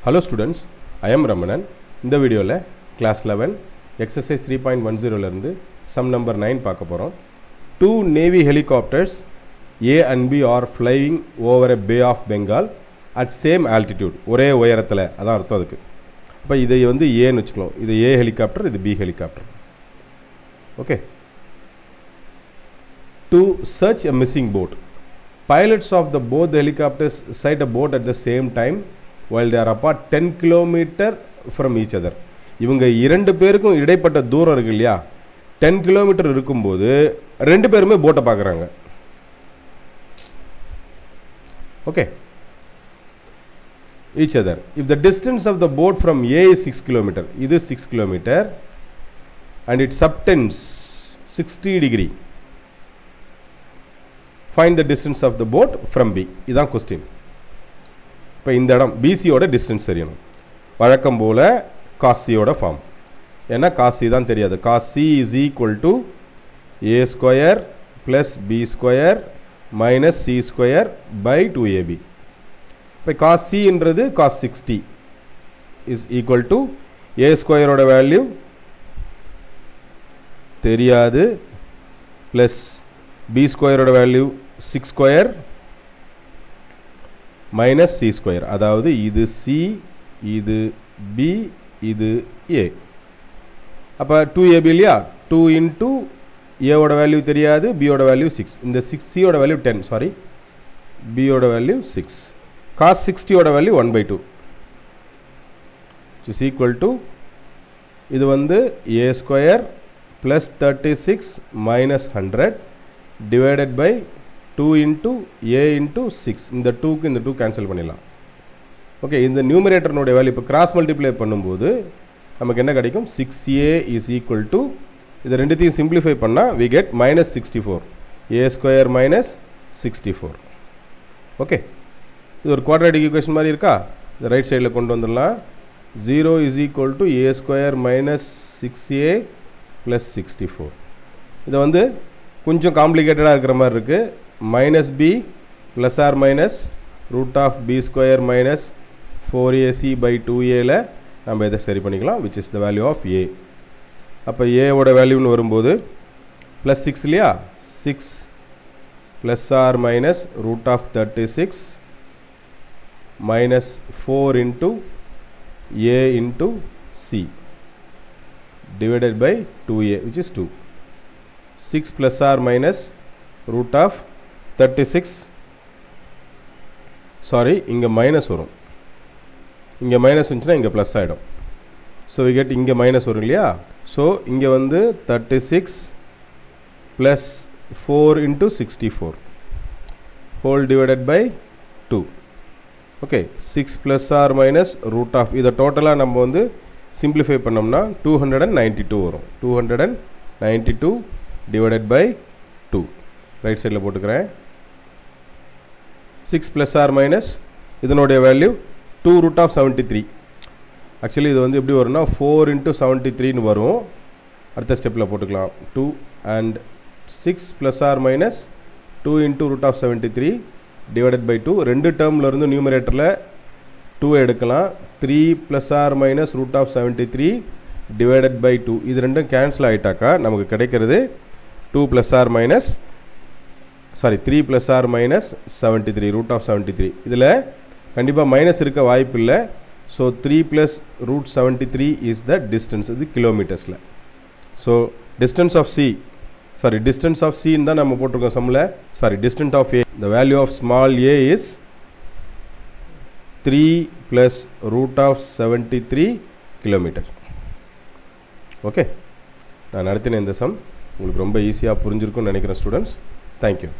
Hello students, I am Ramanan. In the video class 11 exercise 3.10 ல sum number 9 பார்க்க போறோம். Two Navy helicopters A and B are flying over a Bay of Bengal at same altitude. ஒரே உயரத்துல அதான் அர்த்தம் அதுக்கு. அப்ப இதை வந்து A ன்னு வெச்சுக்கலாம். இது A helicopter, இது B helicopter. Okay. To search a missing boat. Pilots of both the helicopters sight a boat at the same time while they are apart 10 km from each other. இவங்க இரண்டு பேருக்கும் இடைப்பட்ட தூரம் இருக்கு இல்லையா 10 km இருக்கும்போது ரெண்டு பேருமே போட்டை பார்க்கறாங்க. Okay. Each other. If the distance of the boat from A is 6 km, இது 6 km and it subtends 60 degree. Find the distance of the boat from B. இதான் question. இப்போ இந்த இடம் BC ஓட distance தெரியணும். வழக்கம் போல cos C ஓட ஃபார்ம். ஏன்னா cos C தான் தெரியாது. cos C is equal to A square plus B square minus C square by 2AB. இப்போ cos C என்றது cos 60 is equal to A square ஓட வேல்யூ தெரியாது plus B square ஓட value 6 square minus C square. அதாவது இது C, இது B, இது A. அப்ப 2AB இல்லையா 2 into A ஓட வேல்யூ தெரியாது, B ஓட வேல்யூ 6. இந்த 6 C ஓட வேல்யூ 10, சாரி B ஓட வேல்யூ 6. cos 60 ஓட value 1/2 which is equal to இது வந்து A square plus 36 minus 100 divided by 2 into A into 6. இந்த 2க்கு இந்த 2 cancel பண்ணிடலாம். ஓகே, இந்த நியூமரேட்டர் நோட வேல்யூ இப்போ கிராஸ் மல்டிப்ளை பண்ணும்போது நமக்கு என்ன கிடைக்கும் 6A is equal to இது ரெண்டுத்தையும் சிம்பிளிஃபை பண்ணா we get minus 64. A square minus 64. Okay, இது ஒரு குவாட்ராட்டிக் ஈக்குவேஷன் மாதிரி இருக்கா? இந்த ரைட் சைடில் கொண்டு வந்துடலாம். 0 is equal to A square minus 6A plus 64. இது வந்து கொஞ்சம் காம்ப்ளிகேட்டடாக இருக்கிற மாதிரி இருக்கு. minus B plus or minus root of B square minus 4AC by 2A ல நம்ம இதை சரி பண்ணிக்கலாம், which is the value of A. அப்போ A ஓட வேல்யூன்னு வரும்போது plus 6 இல்லையா 6 plus or minus root of 36 minus 4 into A into C divided by 2A which is 2. 6 plus or minus root of 36, sorry இங்க மைனஸ் வரும், இங்க மைனஸ் வந்துச்சுன்னா இங்க plus ஆயிடும். ஸோ we get இங்க மைனஸ் வரும் இல்லையா. ஸோ இங்க வந்து 36 plus 4 into 64 whole divided by 2. Okay, 6 plus or minus root of இதை டோட்டலாக நம்ம வந்து சிம்பிளிஃபை பண்ணோம்னா 292 வரும். 292 divided by 2 ரைட் சைடில் போட்டுக்கிறேன். 6 plus or minus இதனுடைய வேல்யூ 2 root of 73. ஆக்சுவலி இது வந்து எப்படி வரும்னா 4 into 73ன்னு வரும். அடுத்த ஸ்டெப்பில் போட்டுக்கலாம் 2 and 6 plus or minus 2 into root of 73 divided by 2. ரெண்டு டேர்மில் இருந்து நியூமரேட்டரில் 2 எடுக்கலாம். 3 plus or minus root of 73 divided by 2. இது ரெண்டும் கேன்சல் ஆகிட்டாக்கா நமக்கு கிடைக்கிறது 2 plus or minus 3 plus or minus 73 root of 73. இதில் கண்டிப்பாக மைனஸ் இருக்க வாய்ப்பு இல்லை. So 3 plus root 73 is the distance, இது கிலோமீட்டர்ஸில். So distance of C, distance of C தான் நம்ம போட்டிருக்கோம் சம்மில். distance of A, the value of small a is 3 plus root of 73 kilometer. Okay, நான் நடத்தின இந்த சம் உங்களுக்கு ரொம்ப ஈஸியாக புரிஞ்சிருக்கும்னு நினைக்கிறேன் ஸ்டூடெண்ட்ஸ். தேங்க்யூ.